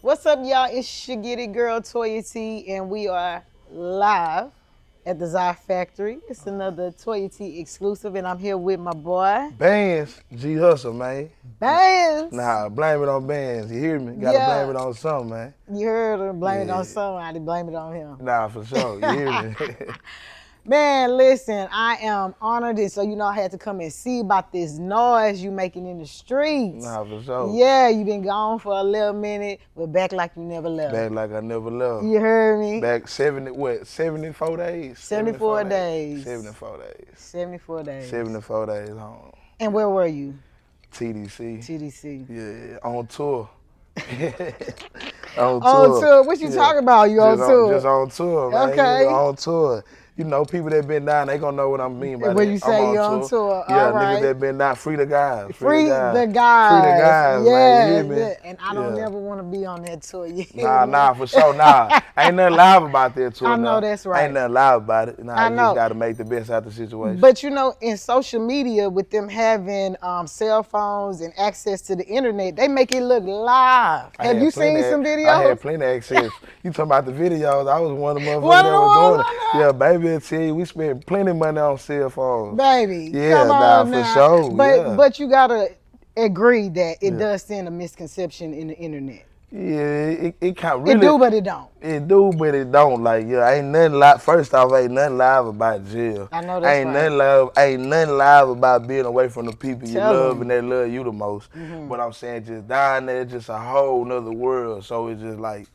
What's up, y'all? It's your Get It girl, Toya T, and we are live at the Zai Factory. It's another Toya T Exclusive, and I'm here with my boy. Bands, G Hustle, man. Bands! Nah, blame it on Bands. You hear me? Gotta Yeah. blame it on something, man. You heard her. Blame it Yeah. on somebody. Blame it on him. Nah, for sure. You hear me? Man, listen, I am honored, and so I had to come and see about this noise you making in the streets. Nah, for sure. Yeah, you been gone for a little minute, but back like you never left. Back like I never left. You heard me? Back 74 days? 74 days. 74 days. 74 days. 74 days home. And where were you? TDC. TDC. Yeah, on tour. On tour. What you talking about? You on tour? Just on tour, man. Okay. On tour. You know, people that been down, they gonna know what I mean by that. When you say you're on tour, yeah, all right. niggas that been down, free the guys. Free the guys. Free the guys, yeah, man. You hear me? yeah. And I don't never want to be on that tour. Nah, for sure. Nah, ain't nothing live about that tour. I know that's right. Ain't nothing live about it. Nah, I know. You just gotta make the best out of the situation. But in social media, with them having cell phones and access to the internet, they make it look live. Have you seen some videos? I had plenty of access. You talking about the videos? I was one of the motherfuckers that was doing it. Yeah, baby, I tell you, we spent plenty of money on cell phones. Baby, yeah, come on now. For sure. But you gotta agree that it does send a misconception in the internet. Yeah, it can't really. It do, but it don't. It do, but it don't. Like, ain't nothing live. First off, ain't nothing live about jail. I know that's Ain't nothing live about being away from the people you love and that love you the most. But I'm saying, just dying there, it's just a whole nother world. So it's just like,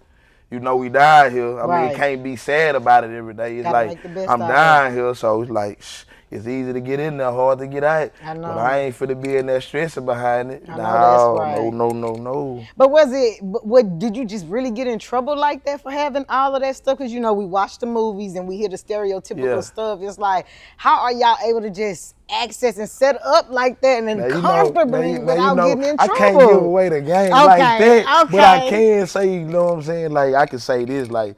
we died here. I mean, it can't be sad about it every day. It's like, I'm dying here, so it's like, it's easy to get in there, hard to get out. I know. But I ain't finna be in that stressing behind it. I know that's right. No. But did you just really get in trouble like that for having all of that stuff? Because, we watch the movies and we hear the stereotypical stuff. It's like, how are y'all able to just access and set up like that and then comfortably without getting in trouble? I can't give away the game like that, but I can say, you know what I'm saying? Like, I can say this, like,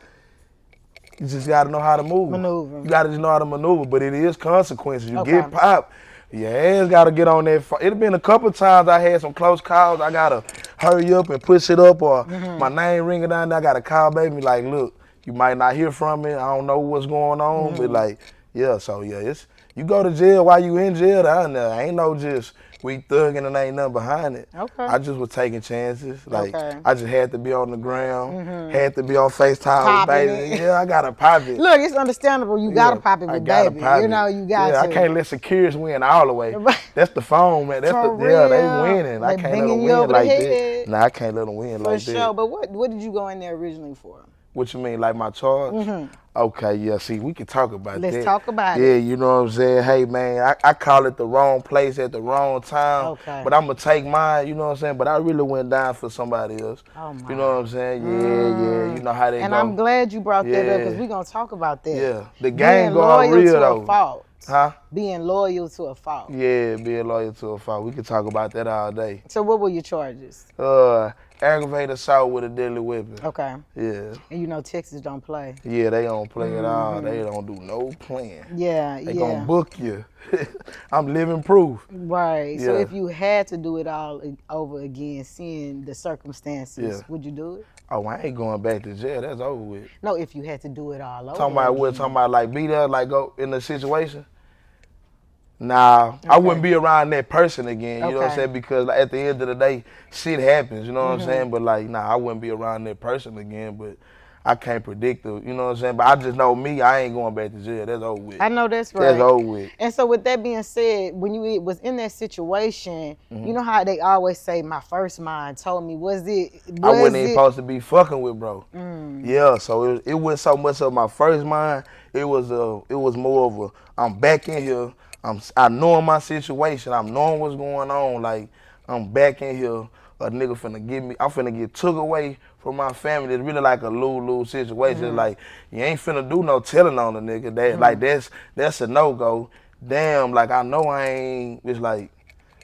you just gotta know how to move. Maneuver. You gotta just know how to maneuver, but it is consequences. You get popped, your ass gotta get on that. It's been a couple times I had some close calls. I gotta hurry up and push it up, or my name ringing down there. I gotta call baby, like, look, you might not hear from me. I don't know what's going on, but like, it's you go to jail while you in jail down there. Ain't no just we thugging and ain't nothing behind it. Okay. I just was taking chances. Like, I just had to be on the ground, had to be on FaceTime with baby. Yeah, I gotta pop it. Look, it's understandable. You gotta pop it with baby. You got to. I can't let Securities win all the way. That's the phone, man. That's For they real. winning. I can't let them win like that. Nah, I can't let them win like that. For sure. But what did you go in there originally for? What you mean, like my charge? Okay, yeah, see, we can talk about that. Let's talk about it. Yeah, you know what I'm saying? Hey, man, I call it the wrong place at the wrong time. Okay. But I'm going to take mine, you know what I'm saying? But I really went down for somebody else. Oh, my. You know what I'm saying? Yeah, you know how they go. And I'm glad you brought that up because we're going to talk about that. Yeah, the game going real, though. Being loyal to a fault. Huh? Being loyal to a fault. Yeah, being loyal to a fault. We can talk about that all day. So what were your charges? Aggravated assault with a deadly weapon. Okay. Yeah. And Texas don't play. Yeah, they don't play at all. They don't do no playing. Yeah, They gonna book you. I'm living proof. Right. Yeah. So if you had to do it all over again, seeing the circumstances, would you do it? Oh, I ain't going back to jail. That's over with. No, if you had to do it all over Talking about what? Talking about like be there, like go in the situation? Nah, I wouldn't be around that person again, you know what I'm saying? Because like, at the end of the day, shit happens, you know what I'm saying? But like, nah, I wouldn't be around that person again, but I can't predict it, you know what I'm saying? But I just know me, I ain't going back to jail. That's over with. I know that's right. That's over with. And so with that being said, when you was in that situation, you know how they always say, my first mind told me, I wasn't even supposed to be fucking with bro. Yeah, so it wasn't so much of my first mind. It was more of I'm back in here. I knowing my situation. I'm knowing what's going on. Like, I'm back in here. A nigga finna get me. I'm finna get took away from my family. It's really like a lose-lose situation. It's like, you ain't finna do no telling on a nigga. That like that's a no-go. Damn, like I know I ain't. It's like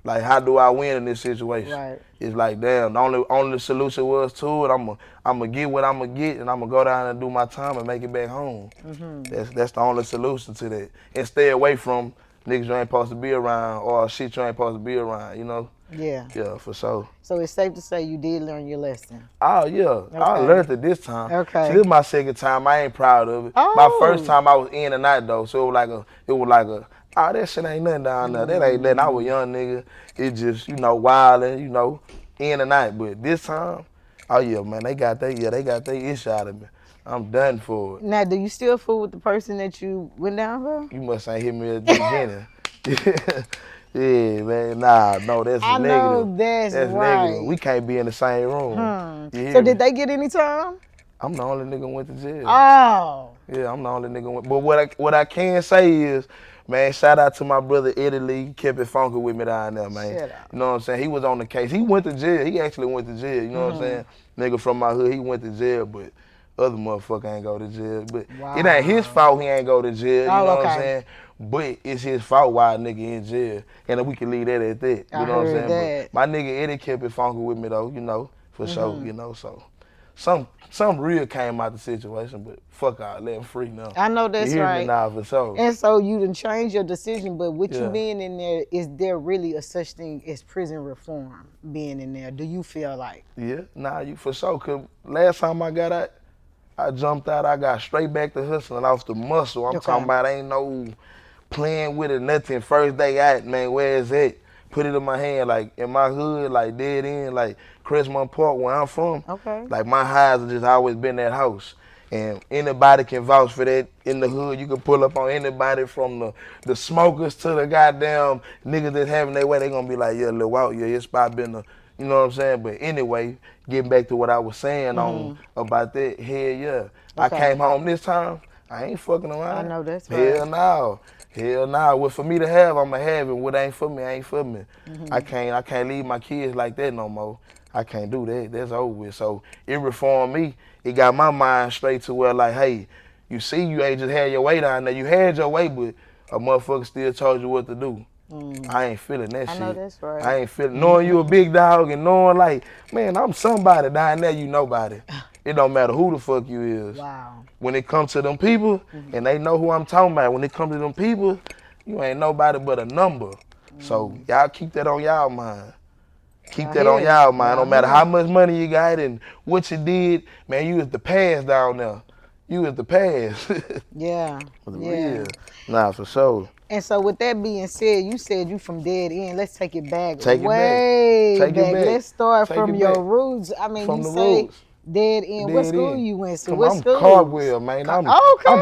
how do I win in this situation? Right. It's like, damn, the only solution was to it. I'ma get what I'ma get, and I'ma go down and do my time and make it back home. That's the only solution to that. And stay away from niggas you ain't supposed to be around or shit you ain't supposed to be around, you know? Yeah. Yeah, for sure. So it's safe to say you did learn your lesson. Oh yeah, Okay. I learned it this time. Okay. See, this is my second time. I ain't proud of it. Oh. My first time I was in and out though, so it was like a, oh that shit ain't nothing down there. That ain't nothing. I was a young nigga. It just wilding, in and out. But this time, oh yeah, man, they got their issue out of me. I'm done for it. Now, do you still fool with the person that you went down for? You must ain't hit me at the beginning. Yeah, man. Nah, no, that's I negative. know that's right. Negative. We can't be in the same room. So did they get any time? I'm the only nigga who went to jail. Oh. Yeah, I'm the only nigga who went. But what I can say is, man, shout out to my brother Eddie Lee. He kept it funky with me down there, man. You know what I'm saying? He was on the case. He went to jail. He actually went to jail. You know what I'm saying? Nigga from my hood, he went to jail, but other motherfucker ain't go to jail. But it ain't his fault he ain't go to jail. You know what I'm saying? But it's his fault why a nigga in jail. And we can leave that at that. You know what I'm saying? But my nigga Eddie kept it funky with me though, for sure, so. Some real came out the situation, but fuck all, let him free now. I know that's you hear right. Me now, for sure. And so you done changed your decision, but with you being in there, is there really a such thing as prison reform being in there? Do you feel like? Yeah, nah, you for sure. Cause last time I got out, I jumped out, I got straight back to hustling off the muscle. I'm talking about ain't no playing with it, nothing. First day out, man, where is it? Put it in my hand, like in my hood, like dead end, like Crestmont Park, where I'm from. Okay. Like my highs have just always been that house. And anybody can vouch for that in the hood. You can pull up on anybody from the smokers to the goddamn niggas that's having their way. They gonna be like, yeah, Lil Walt, yeah, your spot been a, you know what I'm saying? But anyway, getting back to what I was saying on about that, hell yeah. I came home this time, I ain't fucking around. I know that's right. Hell no. Hell nah, what for me to have, I'ma have it. What ain't for me, ain't for me. I can't leave my kids like that no more. I can't do that. That's over with. So it reformed me. It got my mind straight to where like, hey, you see, you ain't just had your way down there. You had your way, but a motherfucker still told you what to do. I ain't feeling that shit. I know that's right. I ain't feeling, knowing you a big dog and knowing like, man, I'm somebody down there, you nobody. It don't matter who the fuck you is. Wow. When it comes to them people, and they know who I'm talking about, when it comes to them people, you ain't nobody but a number. So y'all keep that on y'all mind. Keep that on y'all mind. No matter how much money you got and what you did, man, you was the past down there. You was the past. Yeah. Yeah. Nah, for sure. And so with that being said, you said you from dead end. Let's take it back. Take it way back. Take it back. Let's start from your back. roots. I mean, from you the say roots. Dead end. What school you went to? What I'm school? Cardwell, man. I'm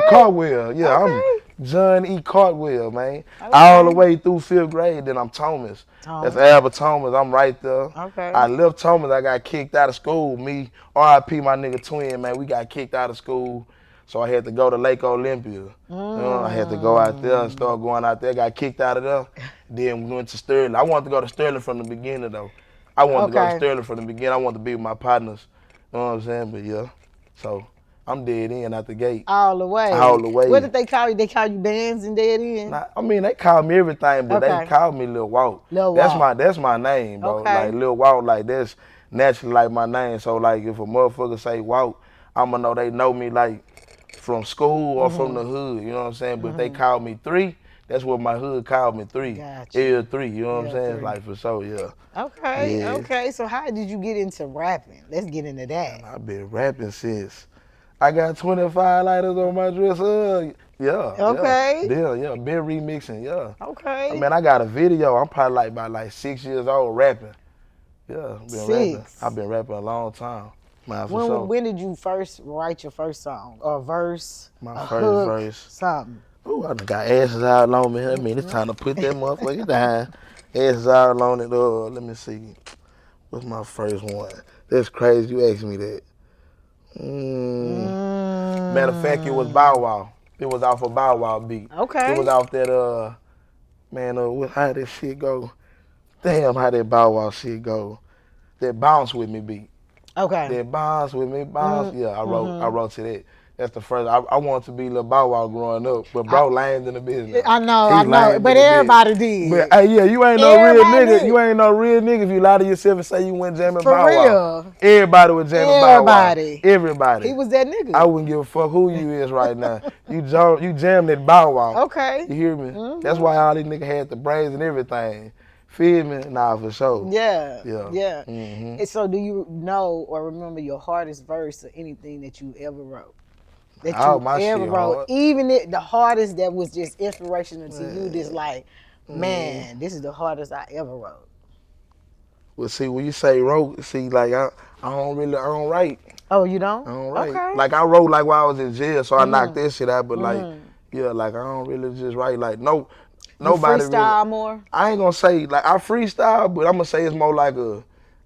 Cardwell. Yeah, I'm John E. Cardwell, man. All the way through 5th grade. Then I'm Thomas. That's Albert Thomas. I'm right there. Okay. I left Thomas. I got kicked out of school. Me, R.I.P. my nigga Twin, man. We got kicked out of school. So I had to go to Lake Olympia. I had to go out there and start going out there. Got kicked out of there. Then we went to Sterling. I wanted to go to Sterling from the beginning, though. I wanted to go to Sterling from the beginning. I wanted to be with my partners. You know what I'm saying? But yeah. So I'm dead end out the gate. All the way. All the way. What did they call you? They call you Bands and Dead End? Nah, I mean, they call me everything, but they call me Lil Walt. Lil Walt. That's my name, bro. Like Lil Walt, like that's naturally like my name. So like if a motherfucker say Walt, I'ma know they know me like from school or from the hood. You know what I'm saying? But if they call me 3, that's what my hood called me 3. Gotcha. L3, you know what I'm saying? Like for sure, yeah. Okay. So how did you get into rapping? Let's get into that. I've been rapping since I got 25 lighters on my dresser. Yeah. Okay. Yeah. Been remixing, yeah. Okay. I mean, I got a video. I'm probably like about 6 years old rapping. Yeah, rapping. I've been rapping a long time. Man, for sure. When did you first write your first song? Or verse? My first verse. Something. Ooh, I done got asses all on me. I mean, it's time to put that motherfucker down. Asses all on it. Let me see. What's my first one? That's crazy. You asked me that. Matter of fact, it was Bow Wow. It was off a Bow Wow beat. Okay. It was off that, how that shit go? Damn, how that Bow Wow shit go. That Bounce With Me beat. Okay. That Bounce With Me, Bounce. Yeah, I wrote to that. That's the first. I wanted to be Lil Bow Wow growing up, but bro lamed in the business. I know, but everybody did. But hey, yeah, you ain't no real nigga. You ain't no real nigga if you lie to yourself and say you went jamming Bow Wow. For real. Everybody was jamming Bow Wow. Everybody. He was that nigga. I wouldn't give a fuck who you is right now. You jammed that Bow Wow. Okay. You hear me? That's why all these niggas had the braids and everything. Feel me? Nah, for sure. Yeah. Yeah. Yeah. Mm-hmm. And so do you know or remember your hardest verse or anything that you ever wrote? That All you my ever shit wrote, hard. even the hardest that was just inspirational to you, just Man. like, man, this is the hardest I ever wrote. Well, see, when you say wrote, see, like I don't write. Oh, you don't? I don't write. Okay. Like I wrote like while I was in jail, so I knocked Mm-hmm. that shit out. But like, Mm-hmm. yeah, like I don't really just write. Like You nobody really. freestyle more? I ain't gonna say like I freestyle, but I'm gonna say it's more like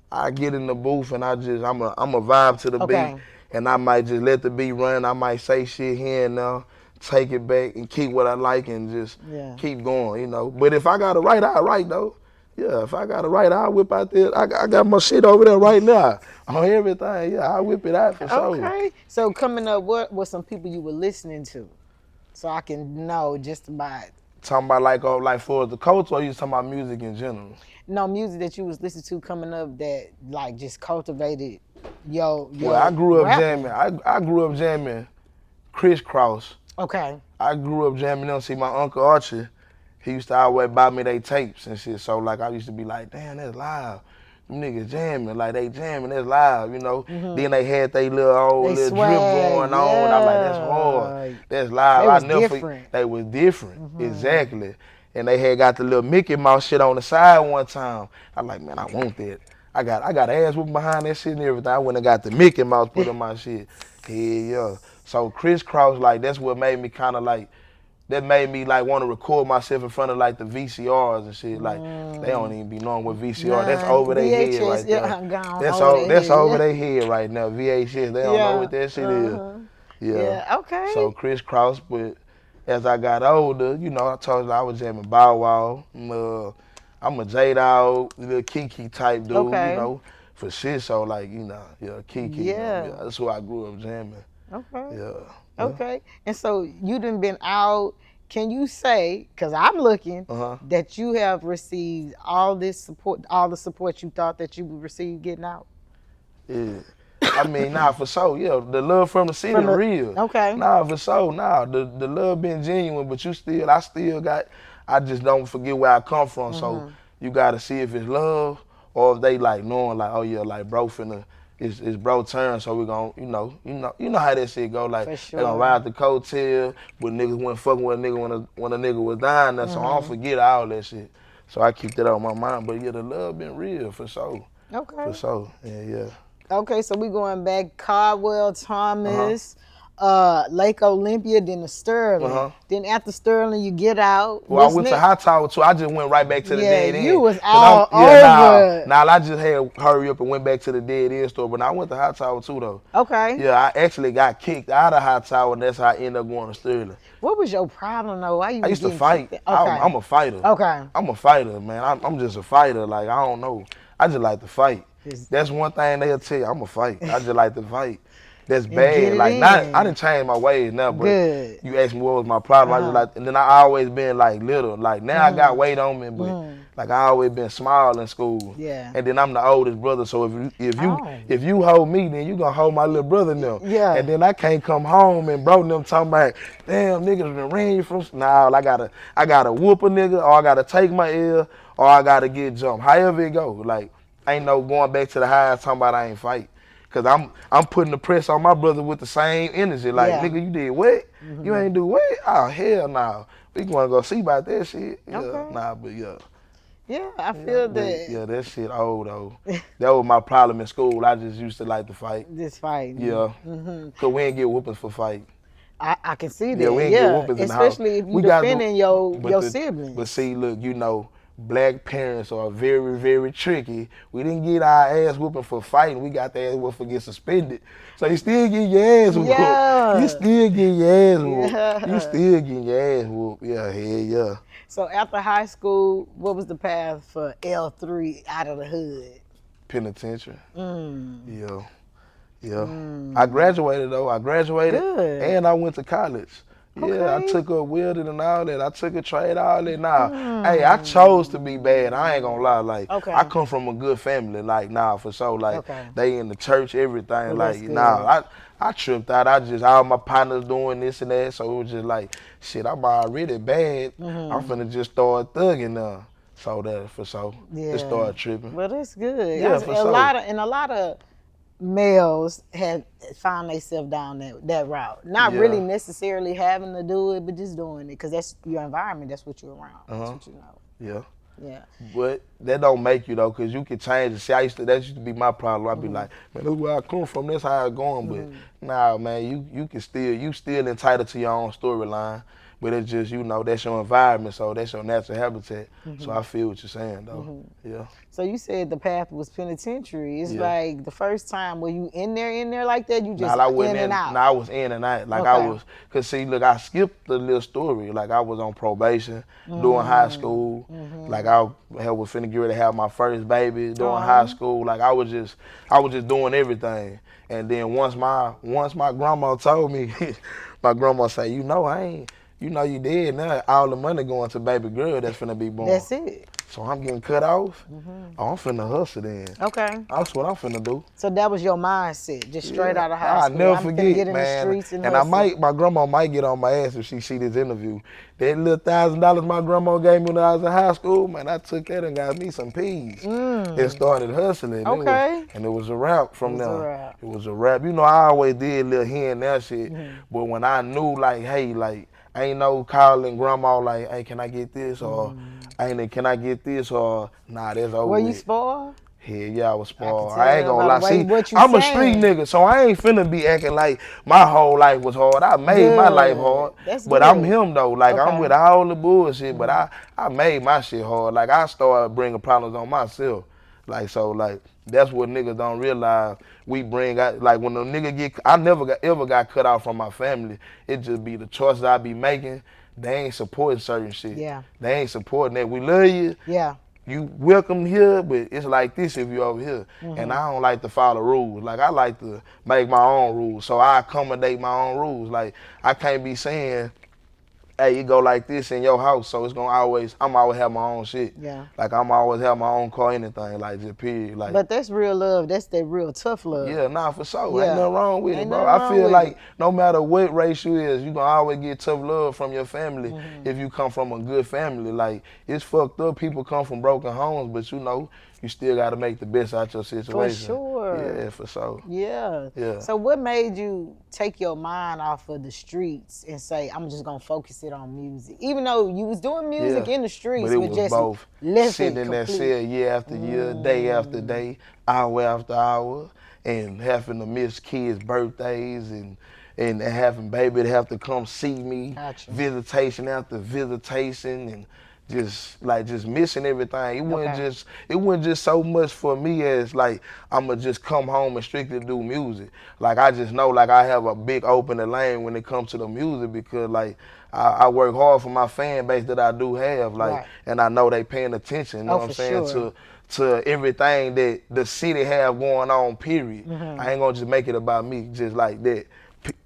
I get in the booth and I'm a vibe to the beat, Okay. and I might just let the beat run. I might say shit here and there, take it back and keep what I like and just Yeah. keep going, you know. But if I gotta write, I write though. Yeah, if I gotta write, I'll whip out there. I got my shit over there right now on everything. Yeah, I'll whip it out for sure. Okay. So coming up, what were some people you were listening to? So I can know just about. Talking about like for the coach, or you talking about music in general? No, music that you was listening to coming up that like just cultivated yo. Well, I grew up rapping. jamming. I grew up jamming Crisscross. Okay. I grew up jamming them. See, my Uncle Archie, he used to always buy me they tapes and shit. So, like, I used to be like, damn, that's live. Them niggas jamming. Like, they jamming, that's live, you know. Mm-hmm. Then they had they little old They little swag, drip going on. I'm like, that's hard. That's live. They was I never different. They was different. Exactly. And they had got the little Mickey Mouse shit on the side one time. I'm like, man, I want that. I got ass whooping behind that shit and everything. I went and got the Mickey Mouse put on my shit. Yeah. So Crisscross, like, that's what made me kind of like, that made me like want to record myself in front of like the VCRs and shit. Like they don't even be knowing what VCR. That's over their head right there. That's over their head right now. VHS. They don't know what that shit is. Yeah. Okay. So Crisscross, but as I got older, you know, I told you I was jamming Bow Wow. I'm a J-Dog, little Kiki type dude, you know, for shit. So like, you know, Kiki. Yeah. That's who I grew up jamming. Okay. Yeah. Okay. And so you done been out. Can you say, because I'm looking, that you have received all this support, all the support you thought that you would receive getting out? Yeah. I mean, nah, for sure, yeah. The love from the city real. Okay. Nah, for sure, nah. The love been genuine, but I just don't forget where I come from. So you gotta see if it's love or if they like knowing like, oh yeah, like bro finna, it's bro turn, so we gon' you know how that shit go. Like they gonna ride the coattail, but niggas wasn't fucking with a nigga when a nigga was dying there, so I don't forget all that shit. So I keep that on my mind. But yeah, the love been real for sure. Okay. For sure. Yeah. Okay, so we going back Caldwell, Thomas, Lake Olympia, then the Sterling. Then after Sterling, you get out. Well, I went to Hightower too. I just went right back to the dead end. You was all over. Nah, I just had to hurry up and went back to the dead end store. But I went to Hightower too though. Okay. Yeah, I actually got kicked out of Hightower, and that's how I ended up going to Sterling. What was your problem though? Why you? I used to fight. Okay. I'm a fighter. Okay. I'm a fighter, man. I'm just a fighter. Like I don't know. I just like to fight. That's one thing they'll tell you. I'm a fight. I just like to fight. That's bad. Like I didn't change my ways now, but you asked me what was my problem. I just like, and then I always been like little. Like now I got weight on me, but like I always been small in school. Yeah. And then I'm the oldest brother, so if you hold me, then you gonna hold my little brother now. Yeah. And then I can't come home and bro them talking about, damn niggas been ran you from. Nah, I gotta whoop a nigga, or I gotta take my ear, or I gotta get jumped. However it go, like. Ain't no going back to the highs talking about I ain't fight. Cause I'm putting the press on my brother with the same energy. Like, nigga, you did what? You ain't do what? Oh, hell no. We gonna go see about that shit. Yeah, nah, but yeah. Yeah, I feel that. Yeah, that shit old though. That was my problem in school. I just used to like to fight. Just fight. Yeah. Cause we ain't get whoopings for fight. I can see that. Yeah, we ain't get whoopings in the house. Especially if you defending your siblings. But see, look, you know, black parents are very, very tricky. We didn't get our ass whooping for fighting. We got the ass whooping for getting suspended. So you still get your ass whooped. Yeah. You still get your ass whooped. Yeah. You still get your ass whooped. Yeah, yeah. So after high school, what was the path for L3 out of the hood? Penitentiary. Yeah. I graduated though. Good. And I went to college. Yeah, Okay. I took up welding and all that. I took a trade, all that. Nah, hey, I chose to be bad. I ain't gonna lie. Like, I come from a good family. Like, nah, for sure. Like, they in the church, everything. Like, nah, I tripped out. All my partners doing this and that. So it was just like, shit, I'm already bad. I'm finna just start thugging now. So that for sure. Yeah. It started tripping. Well, that's good. Yeah, for sure. A lot of males have found themselves down that route. Not really necessarily having to do it, but just doing it because that's your environment. That's what you're around. That's what you know. Yeah. Yeah. But that don't make you though, cause you can change it. See, that used to be my problem. I'd be like, man, this is where I come from. That's how it's going. But nah, man, you still entitled to your own storyline. But it's just, you know, that's your environment, so that's your natural habitat. So I feel what you're saying, though. Yeah. So you said the path was penitentiary. It's like the first time, were you in there like that? You just in and out? Nah, I was in and out. Like I was, cause see, look, I skipped the little story. Like I was on probation during high school. Like I was finna get ready to have my first baby during high school. Like I was just doing everything. And then once my grandma told me, my grandma said, you know you did now. All the money going to baby girl that's finna be born. That's it. So I'm getting cut off. Oh, I'm finna hustle then. Okay. That's what I'm finna do. So that was your mindset, just straight out of high school. I'll never forget, get in man. the streets and my grandma might get on my ass if she see this interview. That little $1,000 my grandma gave me when I was in high school, man, I took that and got me some peas. And started hustling. Okay. And it was a wrap from there. It was a wrap. You know, I always did little here and there shit. But when I knew, like, hey, like, ain't no calling grandma like, hey, can I get this? Or, can I get this? Or, nah, that's over. Were you spoiled? Hell yeah, I was spoiled. I ain't gonna lie. See, I'm a street nigga, so I ain't finna be acting like my whole life was hard. I made my life hard. But I'm him though. Like, I'm with all the bullshit, but I made my shit hard. Like, I started bringing problems on myself. Like, so, like, that's what niggas don't realize. We bring out, like, when a nigga I never ever got cut out from my family. It just be the choices I be making. They ain't supporting certain shit. Yeah. They ain't supporting that. We love you. Yeah. You welcome here, but it's like this if you over here. And I don't like to follow rules. Like, I like to make my own rules. So I accommodate my own rules. Like, I can't be saying, hey, you go like this in your house, so I'm always have my own shit. Yeah. Like, I'm always have my own car, anything, like, just period. Like, but that's real love. That's that real tough love. Yeah, nah, for sure. Ain't nothing wrong with it, bro. I feel like no matter what race you is, you gonna always get tough love from your family if you come from a good family. Like, it's fucked up. People come from broken homes, but you know, you still gotta make the best out your situation. For sure. Yeah, for sure. Yeah. Yeah. So what made you take your mind off of the streets and say, I'm just gonna focus it on music? Even though you was doing music in the streets, but it was just both. Sitting in that cell year after year, day after day, hour after hour, and having to miss kids' birthdays and having baby to have to come see me, visitation after visitation, and just missing everything. It wasn't just so much for me as like I'ma just come home and strictly do music. Like, I just know, like, I have a big open lane when it comes to the music, because like I work hard for my fan base that I do have, like, and I know they paying attention, you know what I'm saying, to everything that the city have going on, period. I ain't gonna just make it about me just like that.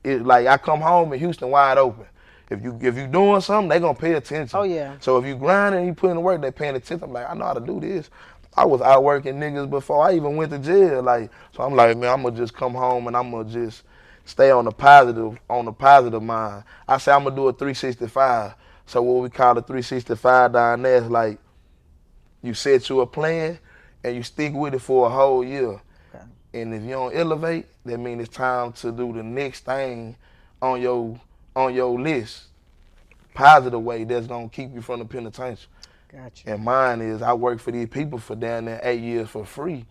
Like, I come home and Houston wide open. If you doing something, they gonna pay attention. Oh yeah. So if you grinding and you putting in work, they paying attention. I'm like, I know how to do this. I was out working niggas before I even went to jail. Like, so I'm like, man, I'm gonna just come home and I'm gonna just stay on the positive mind. I say I'm gonna do a 365. So what we call a 365 down there is like, you set you a plan and you stick with it for a whole year. Okay. And if you don't elevate, that means it's time to do the next thing on your list, positive way that's gonna keep you from the penitentiary. Gotcha. And mine is, I work for these people for down there 8 years for free.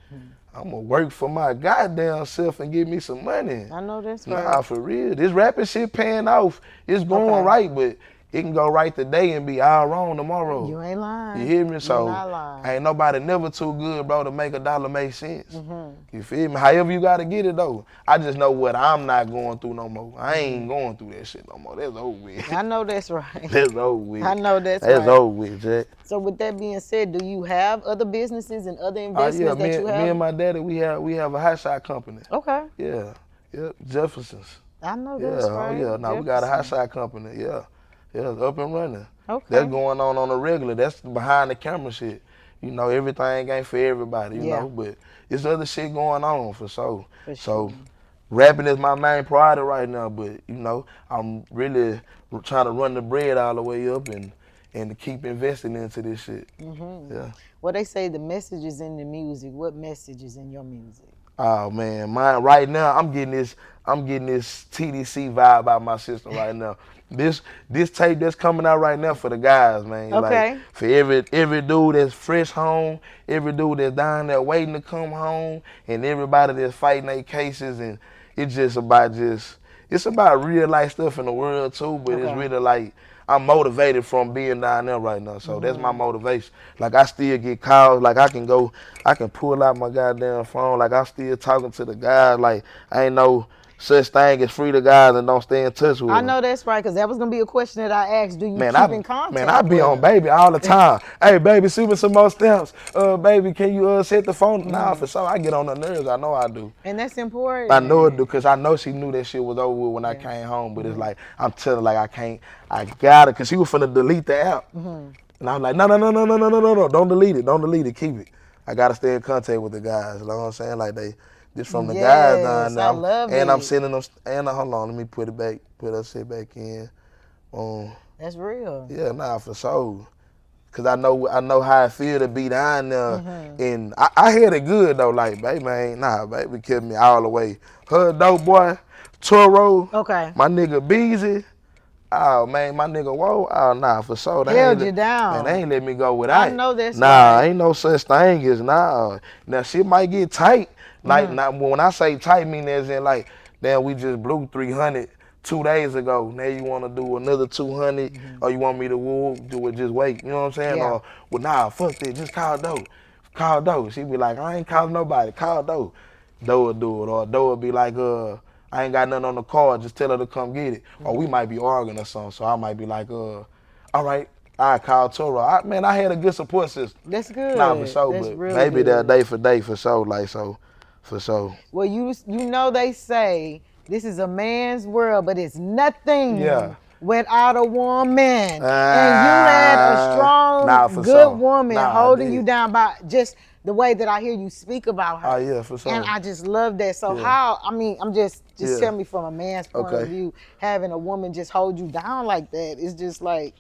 I'm gonna work for my goddamn self and give me some money. I know that's right. Nah, for real. This rapping shit paying off. It's going right, but it can go right today and be all wrong tomorrow. You ain't lying. You hear me? So, you're not lying. Ain't nobody never too good, bro, to make a dollar make sense. You feel me? However you gotta get it, though. I just know what I'm not going through no more. I ain't going through that shit no more. That's over with. I know that's right. That's over with. I know that's right. That's over with, Jack. So with that being said, do you have other businesses and other investments that you have? Me and my daddy, we have a hot shot company. Okay. Yeah. Jefferson's. I know that's right. Oh yeah. No, we got a hot shot company. Yeah. Yeah, it's up and running. Okay. That's going on the regular. That's behind the camera shit. You know, everything ain't for everybody, you know, but it's other shit going on for sure. So rapping is my main priority right now, but you know, I'm really trying to run the bread all the way up and and to keep investing into this shit. Yeah. Well, they say the message is in the music. What message is in your music? Oh man, mine right now. I'm getting this TDC vibe out my system right now. This tape that's coming out right now for the guys, man. Okay. Like for every dude that's fresh home, every dude that's down there waiting to come home, and everybody that's fighting their cases, and it's just about it's about real life stuff in the world too. But it's really like I'm motivated from being down there right now. So that's my motivation. Like I still get calls. Like I can pull out my goddamn phone. Like I'm still talking to the guys. Like I ain't no such thing as free the guys and don't stay in touch with them. I know that's right, because that was going to be a question that I asked. Do you keep in contact? Man, I be on baby all the time. Hey, baby, send me some more stamps. Baby, can you set the phone? Nah, for sure. I get on the nerves. I know I do. And that's important. I know it do, because I know she knew that shit was over with when I came home. But it's like, I'm telling her, like, I got it, because she was finna delete the app. And I was like, no, don't delete it, keep it. I got to stay in contact with the guys, you know what I'm saying? Like, this from the guys down there. I love it. And I'm sending them, and hold on, let me put that shit back in. That's real. Yeah, nah, for sure. Cause I know how it feel to be down there, and I had it good though. Like, baby, man, baby kept me all the way. Her dope boy, Toro, my nigga Beezy. Oh man, my nigga, whoa, oh nah, for sure. They held you down. Man, they ain't let me go without. I know that's right. Ain't no such thing as Now shit might get tight. Like when I say tight, mean as in like, damn, we just blew 300 2 days ago. Now you want to do another 200, or you want me to do it? Just wait. You know what I'm saying? Yeah. Or well, nah, fuck that. Just call Doe. Call Doe. She be like, I ain't calling nobody. Call Doe. Doe will do it, or Doe will be like, I ain't got nothing on the card. Just tell her to come get it. Or we might be arguing or something. So I might be like, all right. I called Toro. Man, I had a good support system. That's good. Nah, for sure. That's but really maybe good. that day for sure. Like so. For sure. Well, you know they say this is a man's world, but it's nothing without a woman. And you had a strong, good woman holding you down by just the way that I hear you speak about her. Oh, yeah, for sure. And I just love that. So just tell me from a man's point of view, having a woman just hold you down like that, it's just like,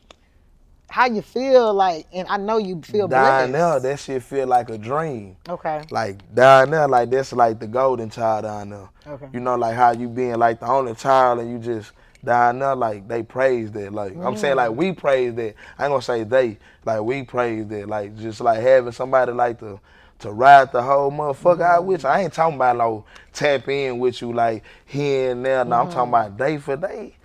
how you feel like, and I know you feel blessed. Down there, that shit feel like a dream. Okay. Like down there, like that's like the golden child down there. Okay. You know, like how you being like the only child, and you just down there, like they praise that. Like I'm saying, like we praise that. I ain't gonna say they, like we praise that. Like just like having somebody like to ride the whole motherfucker out with you. I ain't talking about no tap in with you like here and there. No, I'm talking about day for day.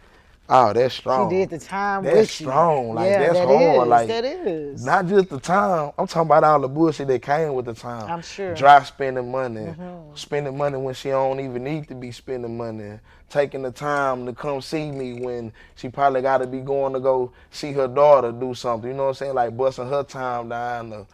Oh, that's strong. She did the time that's with you. That's strong. Like, yeah, that's that hard. Is, like, that is. Not just the time. I'm talking about all the bullshit that came with the time. I'm sure. Dry spending money. Spending money when she don't even need to be spending money. Taking the time to come see me when she probably got to be going to go see her daughter do something. You know what I'm saying? Like, busting her time down to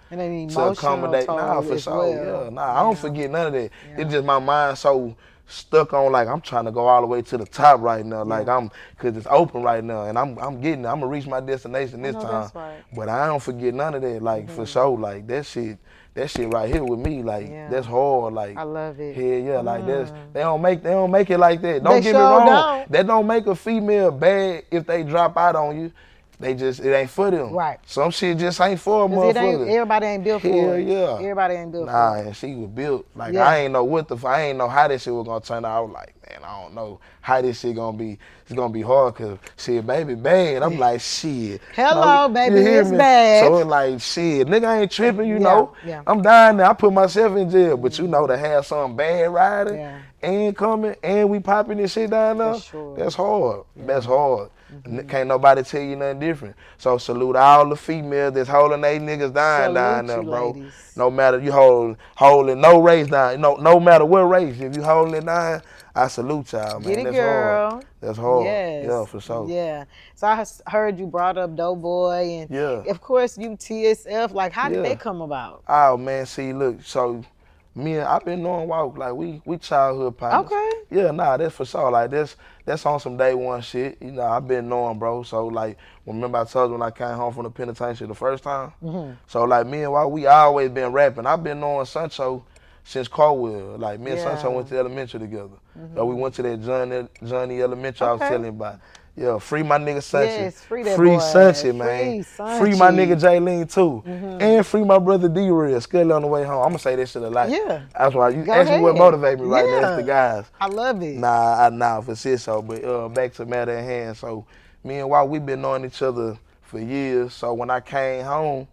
accommodate. Nah, for sure. Yeah. Nah, I don't forget none of that. Yeah. It's just my mind so stuck on, like, I'm trying to go all the way to the top right now. Like, cause it's open right now, and I'm gonna reach my destination this time. That's right. But I don't forget none of that, like, for sure. Like, that shit right here with me, like, that's hard. Like, I love it. Yeah, like, they don't make it like that. Don't get me wrong. That don't make a female bad if they drop out on you. It ain't for them. Right. Some shit just ain't for a motherfucker. Everybody ain't built for it. Yeah. Everybody ain't built for it. Nah, and she was built. Like, I ain't know I ain't know how this shit was gonna turn out. I was like, man, I don't know how this shit gonna be. It's gonna be hard, cause shit, baby, bad. I'm like, shit. Hello, baby, it's bad. So it's like, shit, nigga ain't tripping, you know. Yeah. I'm dying there. I put myself in jail, but you know, to have something bad riding and coming and we popping this shit down there, that's hard. Yeah. That's hard. Can't nobody tell you nothing different. So salute all the females that's holding they niggas down there, bro. Ladies. No matter you holding no race down, no matter what race, if you holding it down, I salute y'all, man. Get it, that's girl. Hard. That's hard. Yes. Yeah, for sure. Yeah. So I heard you brought up Doughboy, and of course you TSF. Like, how did they come about? Oh man, see, look, so me and I've been knowing Walk, like we childhood partners. Okay. Yeah, nah, that's for sure. Like that's on some day one shit. You know, I've been knowing, bro. So like, remember I told you when I came home from the penitentiary the first time? So like me and Walk, we always been rapping. I've been knowing Sancho since Carwell. Like me and Sancho went to elementary together. So we went to that Johnny Elementary I was telling you about. Yeah, free my nigga Sunshine. Yes, free that Free boy. Sunshine, man. Free my nigga Jaylene too. And free my brother D-Real. Scully on the way home. I'm gonna say this shit a lot. Yeah. That's why you Go ask me what ahead. motivate me right now. It's the guys. I love it. Nah, for shit so. But back to matter at hand. So me and Walt, we been knowing each other for years. So when I came home,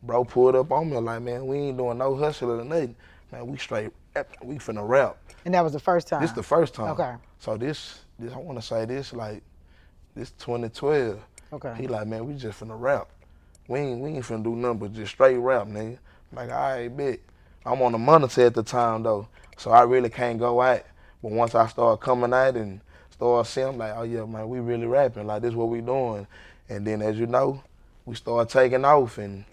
bro pulled up on me like, man, we ain't doing no hustle or nothing. Man, we straight, we finna rap. And that was the first time? This the first time. Okay. So this I wanna say this 2012. Okay. He like, man, we just finna rap. We ain't finna do nothing but just straight rap, nigga. I'm like, all right, bet. I'm on the monitor at the time though, so I really can't go out. But once I start coming out and start seeing, I'm like, oh yeah, man, we really rapping. Like, this what we doing. And then as you know, we start taking off and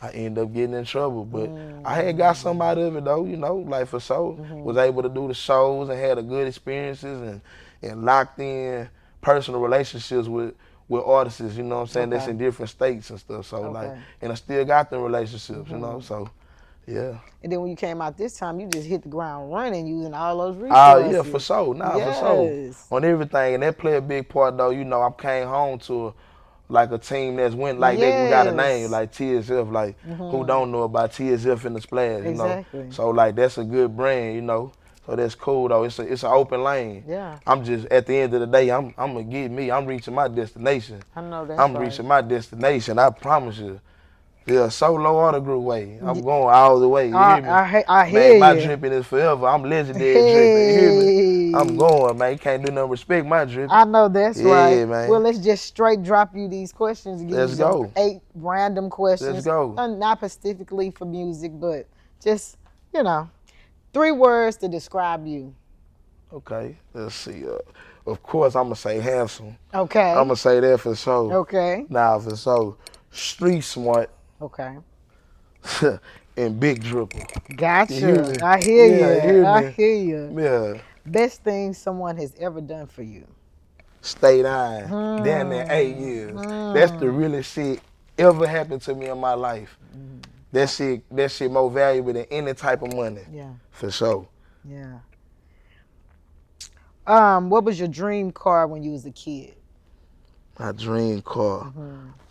I end up getting in trouble. But I had got some out of it though, you know, like for sure. Was able to do the shows and had a good experiences and locked in personal relationships with artists, you know what I'm saying, that's in different states and stuff. So like, and I still got them relationships, you know, so yeah. And then when you came out this time, you just hit the ground running using all those resources. Oh yeah, for sure, for sure. On everything, and that play a big part though, you know, I came home to a team that's went like we got a name, like TSF, like who don't know about TSF in the Splash, you know. So like that's a good brand, you know. So that's cool though. It's an open lane. Yeah. I'm just at the end of the day, I'm gonna get me. I'm reaching my destination. I know that. I'm reaching my destination. I promise you. Yeah, solo or the group way. I'm going all the way. You hear me? I hear man, my dripping is forever. I'm legendary dripping. You hear me? I'm going, man. You can't do no respect my dripping. I know that's right. Yeah, man. Well, let's just straight drop you these questions. Let's go. 8 random questions. Let's go. Not specifically for music, but just, 3 words to describe you. Okay, let's see. Of course, I'm going to say handsome. Okay. I'm going to say that for sure. Okay. Nah, for sure. Street smart. Okay. And big dripper. Gotcha. I hear you. I hear you. Yeah. Best thing someone has ever done for you. Stay down. Damn near 8 years. That's the realest shit ever happened to me in my life. That shit more valuable than any type of money. Yeah. For sure. Yeah. What was your dream car when you was a kid? My dream car.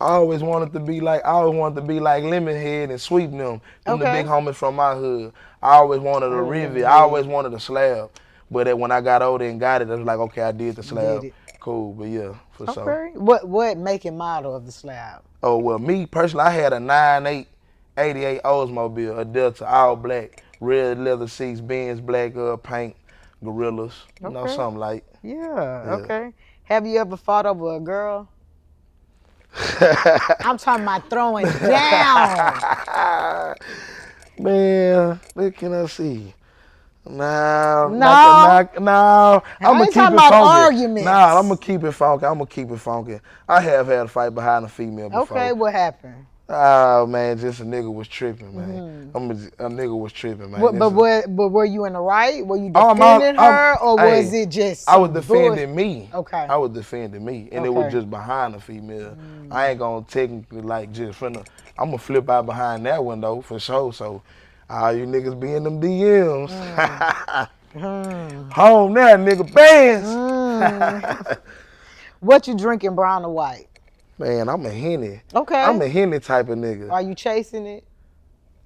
I always wanted to be like Lemonhead and Sweep them the big homies from my hood. I always wanted a Rivet. I always wanted a slab. But when I got older and got it, I was like, okay, I did the slab. Cool, but yeah, for sure. What make and model of the slab? Oh, well, me personally, I had a 9.8 88 Oldsmobile, a Delta, all black, red leather seats, Benz, black paint, Gorillas, you know, something like. Yeah, okay. Have you ever fought over a girl? I'm talking about throwing down. Man, what can I see? No. I'm gonna keep it funky. Nah, I'm gonna keep it funky. I have had a fight behind a female before. Okay, what happened? Oh man, just a nigga was tripping, man. A nigga was tripping, man. But were you in the right? Were you defending her, or was it just? I was defending me. Okay. I was defending me, and it was just behind a female. I ain't gonna technically just I'm gonna flip out behind that one though for sure. So, all you niggas be in them DMs. Home now, nigga, bands. What you drinking, brown or white? Man, I'm a Henny. Okay. I'm a Henny type of nigga. Are you chasing it?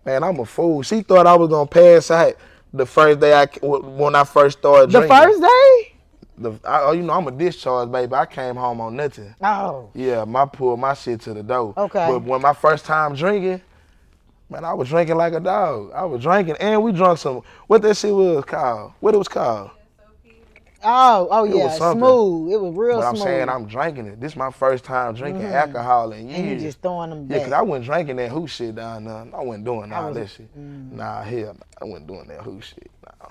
Man, I'm a fool. She thought I was gonna pass out the first day when I first started drinking. The first day? I'm a discharge baby. I came home on nothing. Oh. Yeah, pulled my shit to the door. Okay. But when my first time drinking, man, I was drinking like a dog. I was drinking, and we drunk some. What that shit was called? What it was called? Oh yeah, smooth. It was real smooth. But I'm saying I'm drinking it. This is my first time drinking alcohol in years. And you just throwing them back. Yeah, because I wasn't drinking that who shit down there. I wasn't doing all that shit. Nah, hell, I wasn't doing that who shit. Nah.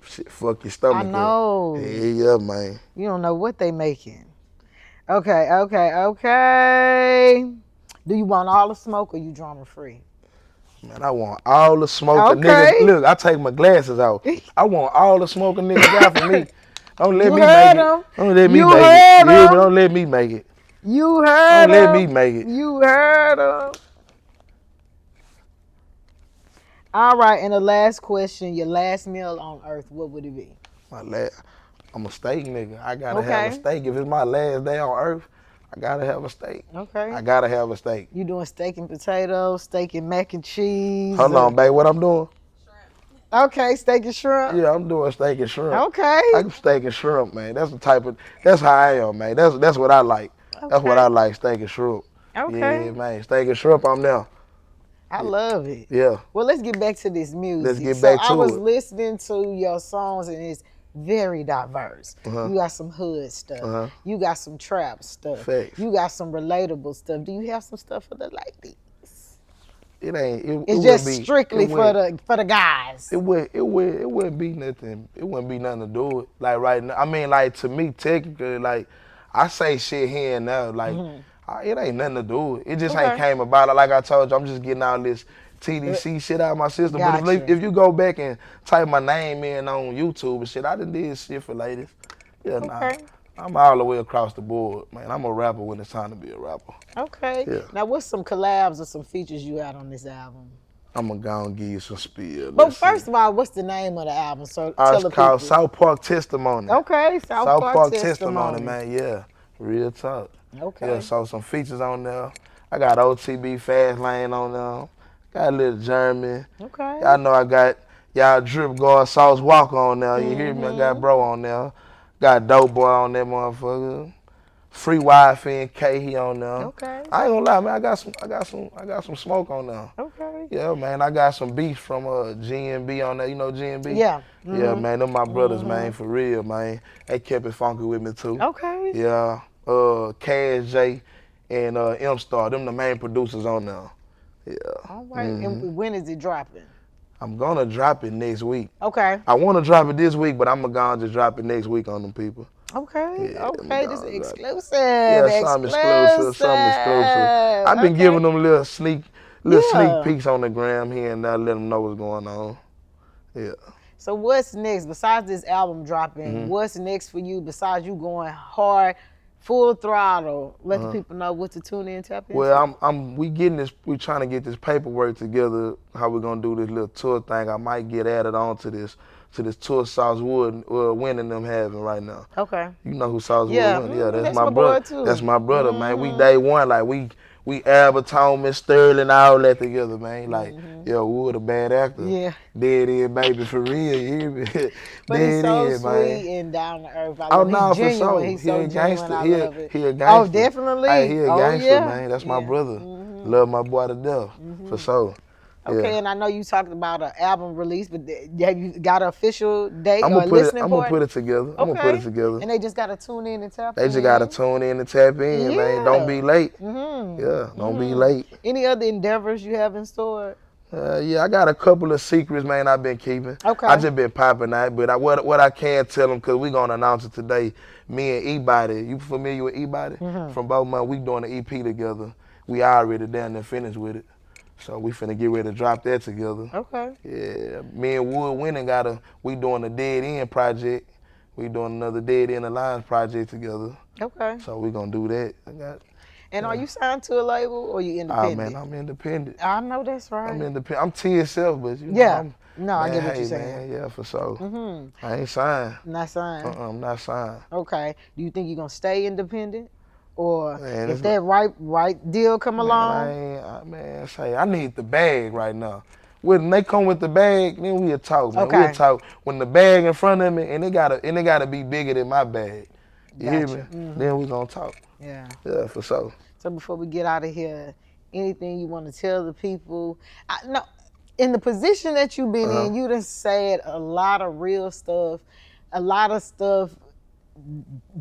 Shit, fuck your stomach. I know. Yeah, man. You don't know what they making. Okay. Do you want all the smoke or you drama free? Man, I want all the smoke a nigga. Look, I take my glasses off. I want all the smoke a nigga got for me. Don't let me make it. Don't let me make it. Don't let me make it. You heard him. Don't let me make it. You heard him. All right, and the last question, your last meal on earth, what would it be? I'm a steak nigga. I gotta have a steak. If it's my last day on earth, I gotta have a steak. Okay. I gotta have a steak. You doing steak and potatoes, steak and mac and cheese? Hold on, babe. What I'm doing? Okay, steak and shrimp. Yeah, I'm doing steak and shrimp. Okay. I'm steak and shrimp, man. That's the type of. That's how I am, man. That's what I like. Okay. That's what I like. Steak and shrimp. Okay. Yeah, man. Steak and shrimp. I'm there. I love it. Yeah. Well, let's get back to this music. Let's get back to it. I was listening to your songs, and it's very diverse. You got some hood stuff. You got some trap stuff. Facts. You got some relatable stuff. Do you have some stuff for the ladies? It ain't. It's just strictly for the guys. It wouldn't be nothing. It wouldn't be nothing to do with. Like right now, I mean, like to me, technically, like I say shit here and there, like it ain't nothing to do with. It just ain't came about. Like I told you, I'm just getting all this TDC shit out of my system. Gotcha. But if you go back and type my name in on YouTube and shit, I done did shit for ladies. Yeah, nah. I'm all the way across the board, man. I'm a rapper when it's time to be a rapper. Okay. Yeah. Now, what's some collabs or some features you had on this album? I'm going to go and give you some spill. But first of all, what's the name of the album? So tell the it's called South Park Testimony. Okay, South Park Testimony, man. Yeah, real talk. Okay. Yeah, so some features on there. I got OTB Fast Lane on there. Got a little German. Okay. Y'all know I got y'all Drip Guard Sauce Walker on there. You hear me? I got Bro on there. Got Dope Boy on that motherfucker. Free Wife and K, he on there. Okay. I ain't gonna lie, man. I got some smoke on there. Okay. Yeah, man. I got some beef from GNB on there. You know GNB? Yeah. Yeah, man. Them my brothers, man. For real, man. They kept it funky with me too. Okay. Yeah. Cash J and M Star. Them the main producers on there. Yeah. All right. And when is it dropping? I'm gonna drop it next week. Okay. I want to drop it this week, but I'm gonna just drop it next week on them people. Okay. Yeah, okay. This is exclusive. Yeah, something exclusive. I've been giving them little sneak peeks on the gram here and there, let them know what's going on. Yeah. So what's next besides this album dropping? What's next for you besides you going hard? Full throttle. Let the people know what to tune in, tap into. Well, we trying to get this paperwork together. How we gonna do this little tour thing? I might get added on to this tour Sauce Wood winning them having right now. Okay. You know who Sauce Wood winning? Yeah, that's my brother. Too. That's my brother, man. We day one, like we Albertone, Sterling, all that together, man. Like, Wood a bad actor. Yeah. Dead in, baby, for real. You hear me? But he's so sweet and down to earth. He's genuine. For sure. He's so a gangster. Genuine. He a gangster. Oh, definitely. Hey, he a gangster, man. That's my brother. Love my boy to death, for sure. Okay, and I know you talked about an album release, but have you got an official date or listening I'm party? gonna put it together. Okay. I'm gonna put it together. And they just gotta tune in and tap in. They just gotta tune in and tap in, man. Don't be late. Yeah, don't be late. Any other endeavors you have in store? Yeah, I got a couple of secrets, man, I've been keeping. Okay. I just been popping that, but what I can tell them, because we gonna announce it today, me and E-Body, you familiar with E-Body? From both months, we doing an EP together. We already down there finished with it. So we finna get ready to drop that together. Okay. Yeah, me and Wood winning we doing a Dead End project. We doing another Dead End Alliance project together. Okay. So we gonna do that. And are you signed to a label or you independent? Oh man, I'm independent. I know that's right. I'm independent. I'm TSF, but you know, I get what you're saying. Man, yeah, for sure. I ain't signed. Not signed? I'm not signed. Okay. Do you think you're gonna stay independent? Or if that right deal come along? I need the bag right now. When they come with the bag, then we'll talk, man. We'll talk. When the bag in front of me, and it gotta be bigger than my bag. You hear me? Then we gonna talk. Yeah. Yeah, for sure. So before we get out of here, anything you want to tell the people? In the position that you've been in, you done said a lot of real stuff, a lot of stuff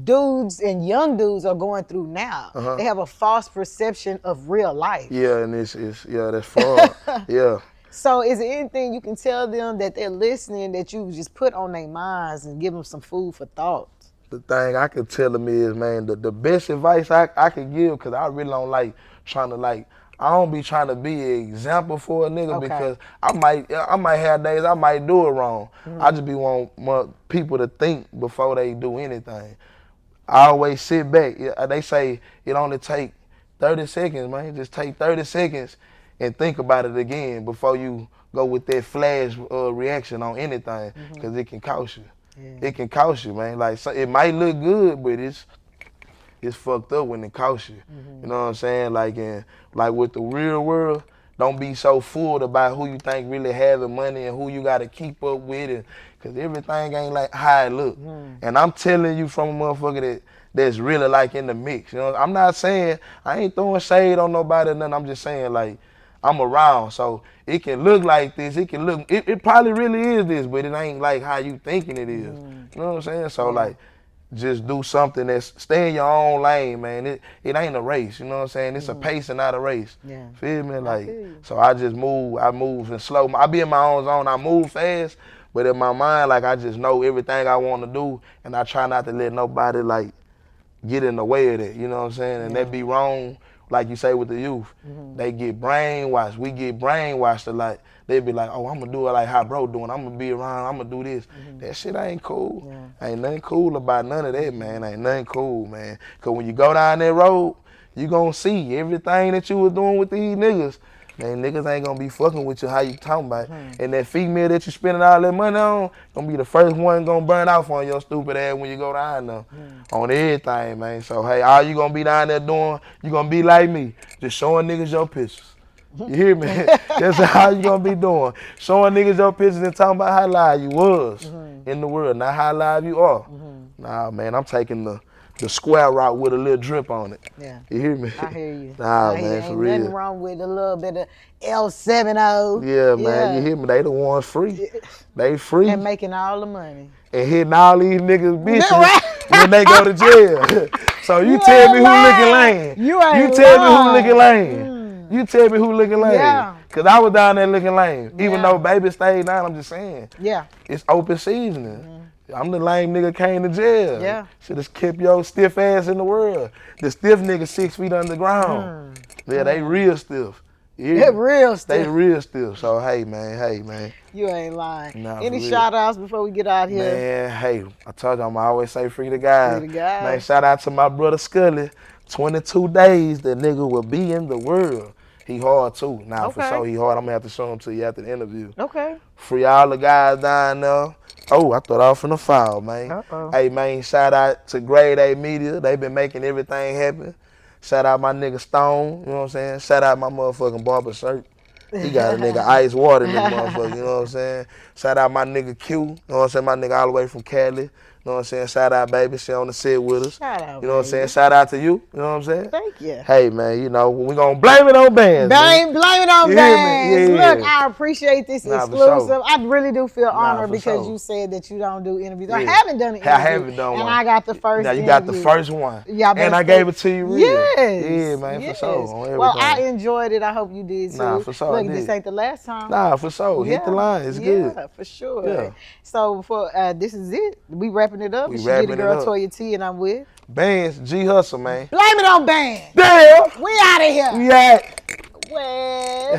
dudes and young dudes are going through now. They have a false perception of real life. Yeah, and that's fraud. Yeah. So is there anything you can tell them that they're listening that you just put on their minds and give them some food for thought? The thing I can tell them is, man, the best advice I can give, because I really don't like trying to I don't be trying to be an example for a nigga because I might have days I might do it wrong. I just be want people to think before they do anything. I always sit back. They say it only take 30 seconds, man. Just take 30 seconds and think about it again before you go with that flash reaction on anything, because it can cost you. It can cost you, man. Like, so it might look good, but it's fucked up when it costs you. You know what I'm saying? Like with the real world, don't be so fooled about who you think really having money and who you got to keep up with it, because everything ain't like how it look. And I'm telling you from a motherfucker that's really like in the mix. You know, I'm not saying, I ain't throwing shade on nobody or nothing. I'm just saying, like, I'm around, so it can look like this. It can look, it probably really is this, but it ain't like how you thinking it is. You know what I'm saying? So like, just do something that's, stay in your own lane, man. It ain't a race, you know what I'm saying? It's a pace and not a race. Feel me? Like, so I move in slow. I be in my own zone, I move fast, but in my mind, like, I just know everything I want to do, and I try not to let nobody, like, get in the way of that, you know what I'm saying? And that be wrong, like you say with the youth. They get brainwashed. We get brainwashed a lot. They be like, oh, I'm going to do it like how bro doing. I'm going to be around. I'm going to do this. That shit ain't cool. Ain't nothing cool about none of that, man. Ain't nothing cool, man. Because when you go down that road, you going to see everything that you was doing with these niggas. Man, niggas ain't gonna be fucking with you how you talking about. And that female that you spending all that money on, gonna be the first one gonna burn off on your stupid ass when you go down there. On everything, man. So, hey, all you gonna be down there doing, you gonna be like me, just showing niggas your pictures. You hear me? That's how you gonna be doing. Showing niggas your pictures and talking about how live you was in the world, not how live you are. Nah, man, I'm taking the square route with a little drip on it. You hear me? I hear you. Nah, man, for real. Ain't nothing wrong with a little bit of L70. Yeah, man, you hear me? They the ones free. They free. And making all the money. And hitting all these niggas bitches when they go to jail. So you tell me who looking lame. You tell me who looking lame. You tell me who looking lame. Yeah. Cause I was down there looking lame. Even though baby stayed down, I'm just saying. Yeah. It's open seasoning. I'm the lame nigga came to jail. Yeah. Should have kept your stiff ass in the world. The stiff nigga 6 feet underground. Yeah, they real stiff. They real stiff. They real stiff. So hey man. You ain't lying. Nah, any shout outs before we get out here? Man, hey, I told you I'm always say free to God. Free to God. Man, shout out to my brother Scully. 22 days that nigga will be in the world. He hard too. Nah, for sure he hard. I'm gonna have to show him to you after the interview. Okay. Free all the guys down there. Oh, I thought I was finna foul, man. Hey, man, shout out to Grade A Media. They been making everything happen. Shout out my nigga Stone, you know what I'm saying? Shout out my motherfucking barber shirt. He got a nigga ice water in this motherfucker, you know what I'm saying? Shout out my nigga Q, you know what I'm saying? My nigga all the way from Cali. You know what I'm saying? Shout out, baby. She on the set with us. Shout out, you know what I'm saying? Shout out to you. You know what I'm saying? Thank you. Hey, man, you know, we gonna blame it on bands. Blame it on bands. Yeah. Look, I appreciate this exclusive. Sure. I really do feel honored because you said that you don't do interviews. I haven't done an interview. I haven't done one. And I got the first Now you got the first one. Yeah, and I gave it to you real. Yes. Yeah, man, for sure. Well, I enjoyed it. I hope you did too. Nah, for sure. Look, this ain't the last time. Nah, for sure. Hit the line. It's good. Yeah, for sure. Yeah. So for this is it. We wrapping it up. The girl Toya T and I'm with Bands, G Hustle, man. Blame it on bands. Damn. We out of here. Yeah. Well.